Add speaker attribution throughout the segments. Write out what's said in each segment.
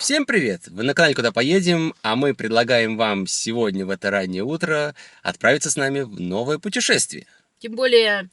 Speaker 1: Всем привет! Вы на канале Куда поедем, а мы предлагаем вам сегодня в это раннее утро отправиться с нами в новое путешествие.
Speaker 2: Тем более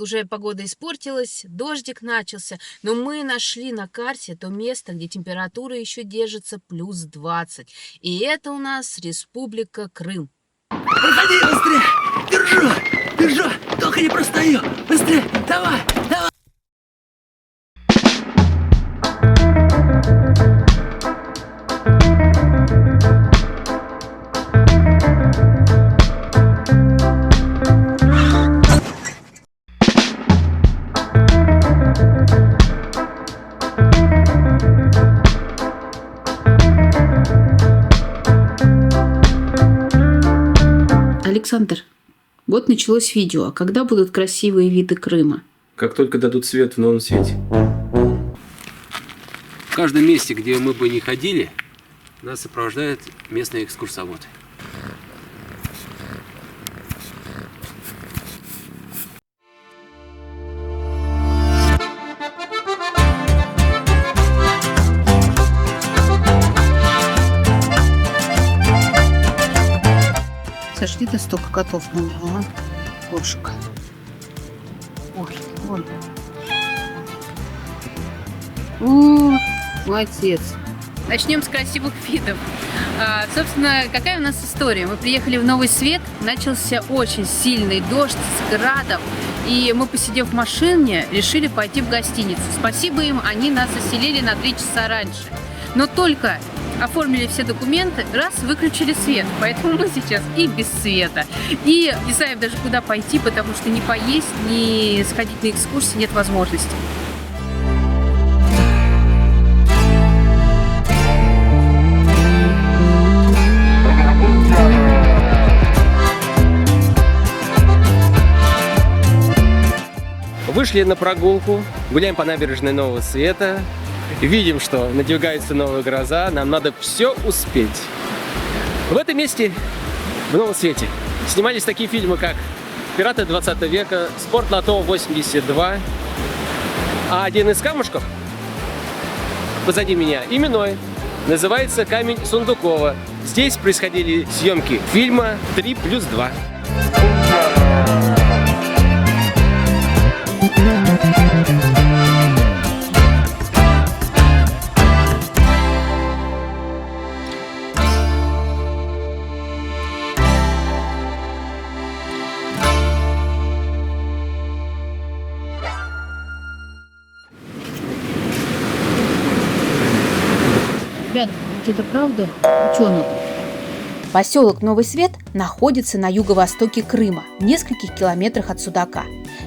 Speaker 2: уже погода испортилась, дождик начался, но мы нашли на карте то место, где температура еще держится плюс 20. И это у нас Республика Крым.
Speaker 3: Проходи быстрее! Держу! Только не простою! Быстрее! Давай!
Speaker 4: Александр, вот началось видео. А когда будут красивые виды Крыма?
Speaker 1: Как только дадут свет в новом свете. В каждом месте, где мы бы не ходили, нас сопровождает местный экскурсовод.
Speaker 4: Саш, где ты столько котов набрала? Кошек. Ой. О, молодец.
Speaker 5: Начнем с красивых видов. Собственно, какая у нас история? Мы приехали в Новый Свет, начался очень сильный дождь с градом, и мы, посидев в машине, решили пойти в гостиницу. Спасибо им, они нас заселили на 3 часа раньше. Но только оформили все документы, раз, выключили свет. Поэтому мы сейчас и без света. И не знаем даже, куда пойти, потому что ни поесть, ни сходить на экскурсии нет возможности.
Speaker 1: Вышли на прогулку, гуляем по набережной Нового Света. Видим, что надвигается новая гроза, нам надо все успеть. В этом месте, в Новом Свете, снимались такие фильмы, как «Пираты 20 века», «Спорт на то 82», а один из камушков позади меня именной, называется «Камень Сундукова». Здесь происходили съемки фильма «3+2».
Speaker 4: Ребят, это правда? Ученый.
Speaker 2: Поселок Новый Свет находится на юго-востоке Крыма, в нескольких километрах от Судака.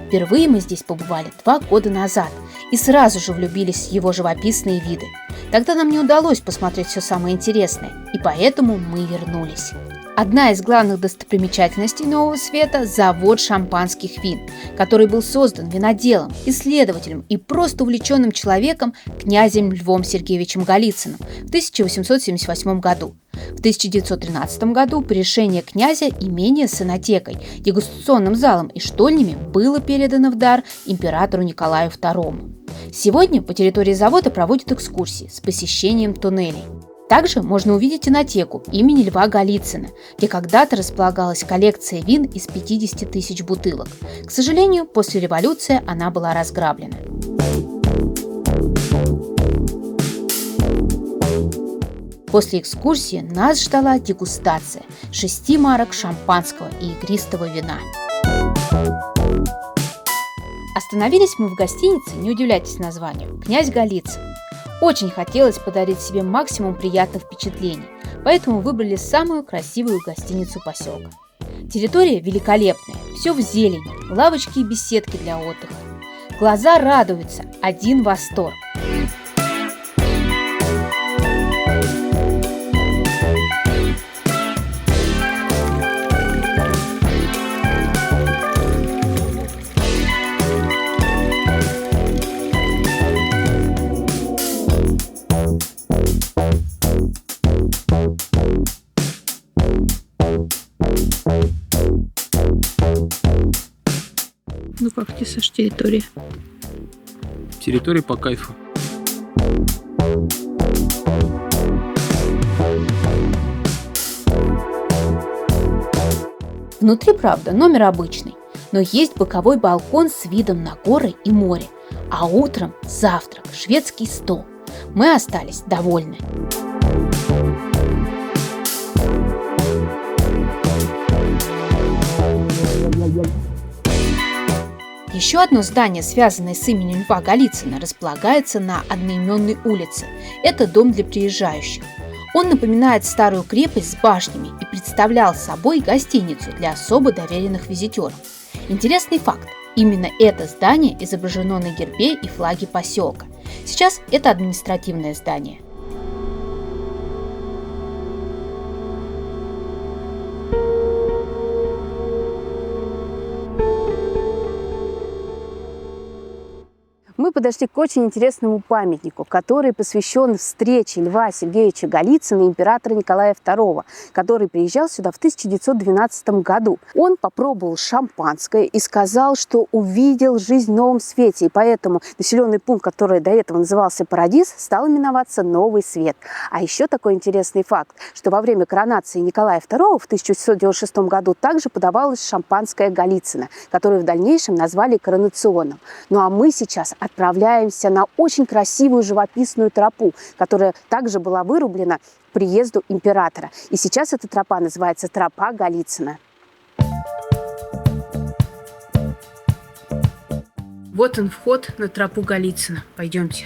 Speaker 2: Впервые мы здесь побывали 2 года назад и сразу же влюбились в его живописные виды. Тогда нам не удалось посмотреть все самое интересное, и поэтому мы вернулись. Одна из главных достопримечательностей Нового Света – завод шампанских вин, который был создан виноделом, исследователем и просто увлеченным человеком князем Львом Сергеевичем Голицыным в 1878 году. В 1913 году по решению князя имение с инотекой, дегустационным залом и штольнями было передано в дар императору Николаю II. Сегодня по территории завода проводят экскурсии с посещением туннелей. Также можно увидеть инотеку имени Льва Голицына, где когда-то располагалась коллекция вин из 50 тысяч бутылок. К сожалению, после революции она была разграблена. После экскурсии нас ждала дегустация 6 марок шампанского и игристого вина. Остановились мы в гостинице, не удивляйтесь названию, «Князь Голицын». Очень хотелось подарить себе максимум приятных впечатлений, поэтому выбрали самую красивую гостиницу поселка. Территория великолепная, все в зелени, лавочки и беседки для отдыха. Глаза радуются, один восторг.
Speaker 4: Ну как тебе, Саш, территория?
Speaker 1: Территория по кайфу.
Speaker 2: Внутри, правда, номер обычный, но есть боковой балкон с видом на горы и море, а утром завтрак, шведский стол. Мы остались довольны. Еще одно здание, связанное с именем Льва Голицына, располагается на одноименной улице. Это дом для приезжающих. Он напоминает старую крепость с башнями и представлял собой гостиницу для особо доверенных визитеров. Интересный факт. Именно это здание изображено на гербе и флаге поселка. Сейчас это административное здание.
Speaker 6: Мы подошли к очень интересному памятнику, который посвящен встрече Льва Сергеевича Голицына и императора Николая II, который приезжал сюда в 1912 году. Он попробовал шампанское и сказал, что увидел жизнь в новом свете, и поэтому населенный пункт, который до этого назывался Парадис, стал именоваться Новый Свет. А еще такой интересный факт, что во время коронации Николая II в 1696 году также подавалось шампанское Голицына, которое в дальнейшем назвали коронационным. Ну а мы сейчас отправляемся на очень красивую живописную тропу, которая также была вырублена к приезду императора. И сейчас эта тропа называется тропа Голицына.
Speaker 4: Вот он, вход на тропу Голицына. Пойдемте.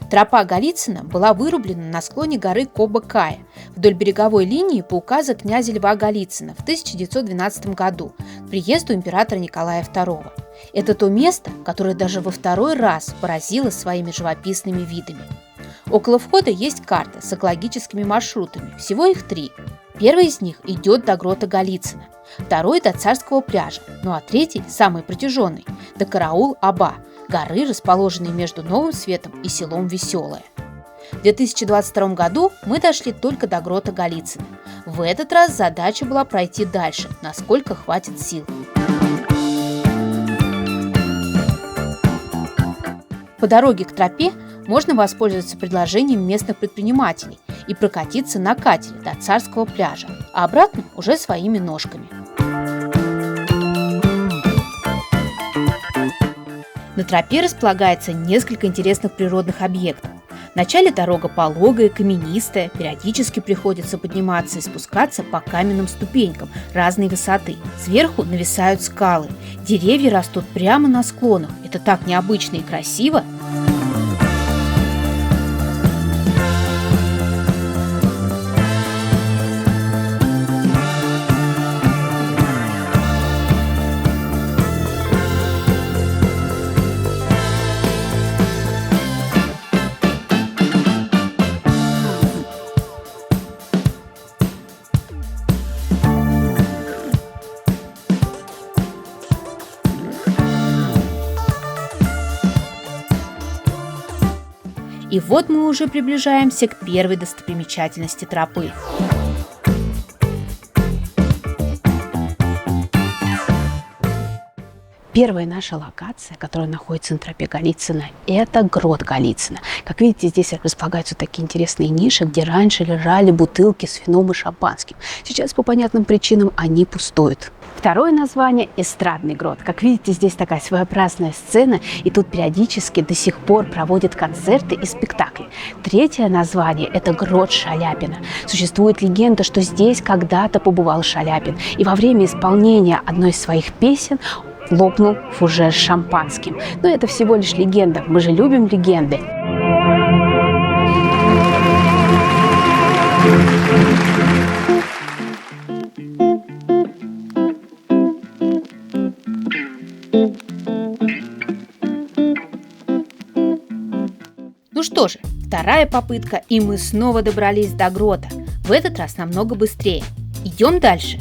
Speaker 2: Тропа Голицына была вырублена на склоне горы Коба-Кая вдоль береговой линии по указу князя Льва Голицына в 1912 году к приезду императора Николая II. Это то место, которое даже во второй раз поразило своими живописными видами. Около входа есть карта с экологическими маршрутами, всего их 3. Первый из них идет до грота Голицына, второй до Царского пляжа, ну а третий, самый протяженный, до Караул-Аба, горы, расположенные между Новым Светом и селом Веселое. В 2022 году мы дошли только до грота Голицына. В этот раз задача была пройти дальше, насколько хватит сил. По дороге к тропе можно воспользоваться предложением местных предпринимателей и прокатиться на катере до Царского пляжа, а обратно уже своими ножками. На тропе располагается несколько интересных природных объектов. Вначале дорога пологая, каменистая, периодически приходится подниматься и спускаться по каменным ступенькам разной высоты. Сверху нависают скалы, деревья растут прямо на склонах. Это так необычно и красиво. И вот мы уже приближаемся к первой достопримечательности тропы.
Speaker 6: Первая наша локация, которая находится на тропе Голицына, это грот Голицына. Как видите, здесь располагаются такие интересные ниши, где раньше лежали бутылки с вином и шампанским. Сейчас по понятным причинам они пустуют. Второе название – эстрадный грот. Как видите, здесь такая своеобразная сцена, и тут периодически до сих пор проводят концерты и спектакли. Третье название – это грот Шаляпина. Существует легенда, что здесь когда-то побывал Шаляпин, и во время исполнения одной из своих песен лопнул фужер с шампанским. Но это всего лишь легенда. Мы же любим легенды.
Speaker 2: Ну что же, вторая попытка, и мы снова добрались до грота. В этот раз намного быстрее. Идем дальше.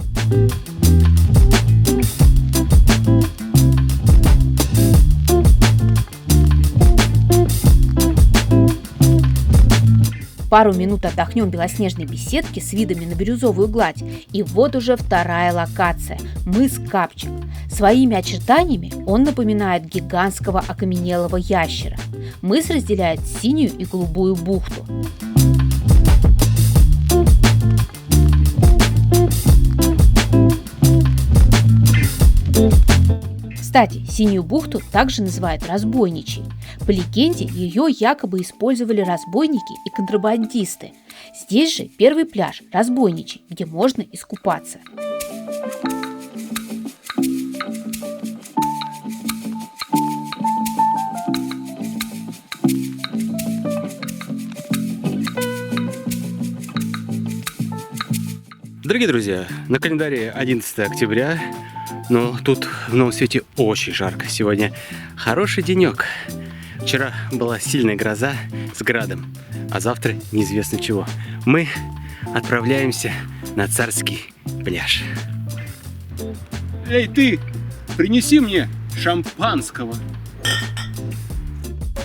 Speaker 2: Пару минут отдохнем в белоснежной беседке с видами на бирюзовую гладь. И вот уже вторая локация – мыс Капчик. Своими очертаниями он напоминает гигантского окаменелого ящера. Мыс разделяет синюю и голубую бухту. Кстати, Синюю бухту также называют Разбойничьей. По легенде, ее якобы использовали разбойники и контрабандисты. Здесь же первый пляж Разбойничий, где можно искупаться.
Speaker 1: Дорогие друзья, на календаре 11 октября, но тут в Новом Свете очень жарко. Сегодня хороший денек. Вчера была сильная гроза с градом, а завтра неизвестно чего. Мы отправляемся на Царский пляж. Эй, ты, принеси мне шампанского.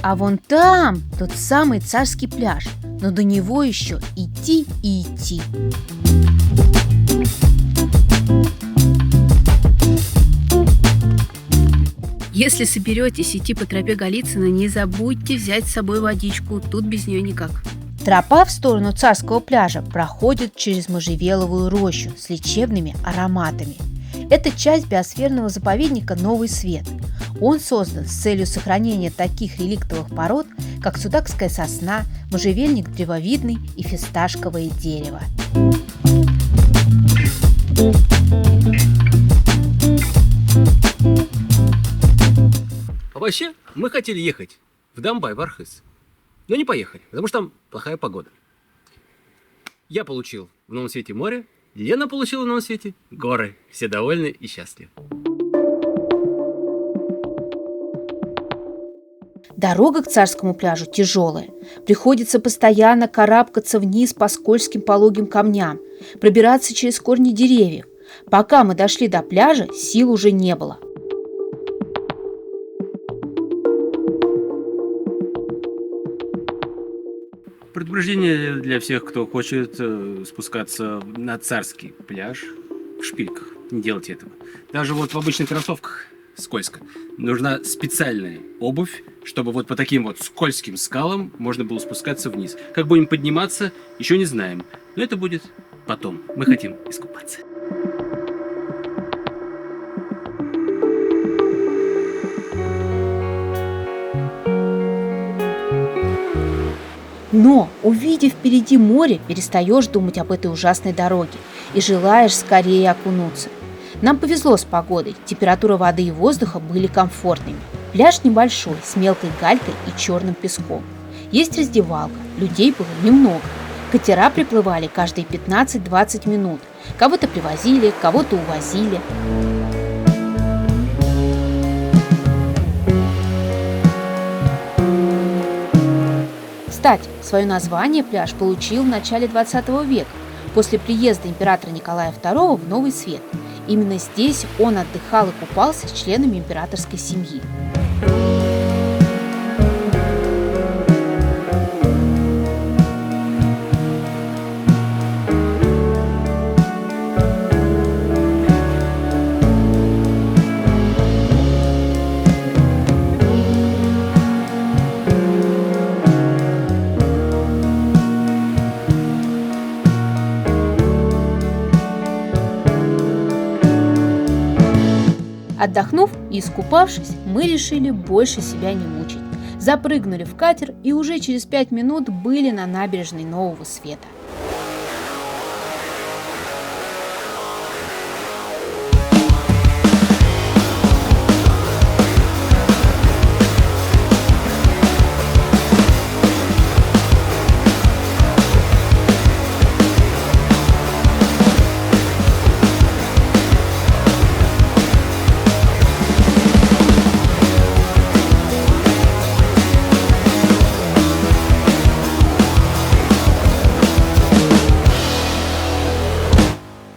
Speaker 2: А вон там тот самый Царский пляж, но до него еще идти и идти.
Speaker 5: Если соберетесь идти по тропе Голицына, не забудьте взять с собой водичку, тут без нее никак.
Speaker 2: Тропа в сторону Царского пляжа проходит через можжевеловую рощу с лечебными ароматами. Это часть биосферного заповедника «Новый свет». Он создан с целью сохранения таких реликтовых пород, как судакская сосна, можжевельник древовидный и фисташковое дерево.
Speaker 1: А вообще, мы хотели ехать в Дамбай, в Архыз. Но не поехали, потому что там плохая погода. Я получил в Новом Свете море, Лена получила в Новом Свете горы. Все довольны и счастливы.
Speaker 2: Дорога к Царскому пляжу тяжелая. Приходится постоянно карабкаться вниз по скользким пологим камням, пробираться через корни деревьев. Пока мы дошли до пляжа, сил уже не было.
Speaker 1: Предупреждение для всех, кто хочет спускаться на Царский пляж в шпильках. Не делайте этого. Даже вот в обычных кроссовках скользко. Нужна специальная обувь, чтобы вот по таким вот скользким скалам можно было спускаться вниз. Как будем подниматься, еще не знаем. Но это будет потом. Мы хотим искупаться.
Speaker 2: Но, увидев впереди море, перестаешь думать об этой ужасной дороге и желаешь скорее окунуться. Нам повезло с погодой, температура воды и воздуха были комфортными. Пляж небольшой, с мелкой галькой и черным песком. Есть раздевалка, людей было немного. Катера приплывали каждые 15-20 минут. Кого-то привозили, кого-то увозили. Кстати, свое название пляж получил в начале 20 века, после приезда императора Николая II в Новый Свет. Именно здесь он отдыхал и купался с членами императорской семьи. Отдохнув и искупавшись, мы решили больше себя не мучить. Запрыгнули в катер и уже через 5 минут были на набережной Нового Света.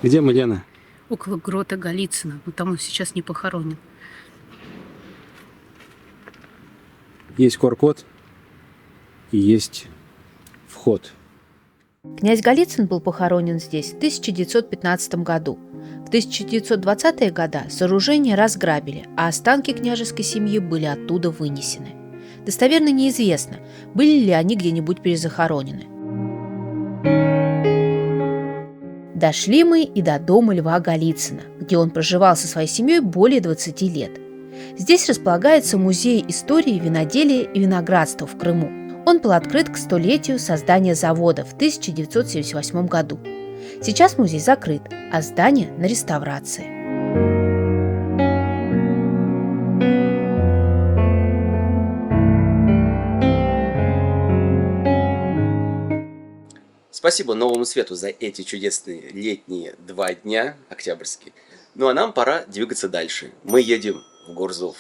Speaker 1: Где мы, Лена?
Speaker 5: Около грота Голицына, но там он сейчас не похоронен.
Speaker 1: Есть QR-код и есть вход.
Speaker 2: Князь Голицын был похоронен здесь в 1915 году. В 1920-е годы сооружение разграбили, а останки княжеской семьи были оттуда вынесены. Достоверно неизвестно, были ли они где-нибудь перезахоронены. Дошли мы и до дома Льва Голицына, где он проживал со своей семьей более 20 лет. Здесь располагается музей истории виноделия и виноградства в Крыму. Он был открыт к 100-летию создания завода в 1978 году. Сейчас музей закрыт, а здание на реставрации.
Speaker 1: Спасибо Новому Свету за эти чудесные летние 2 дня, октябрьские. Ну а нам пора двигаться дальше. Мы едем в Гурзуф.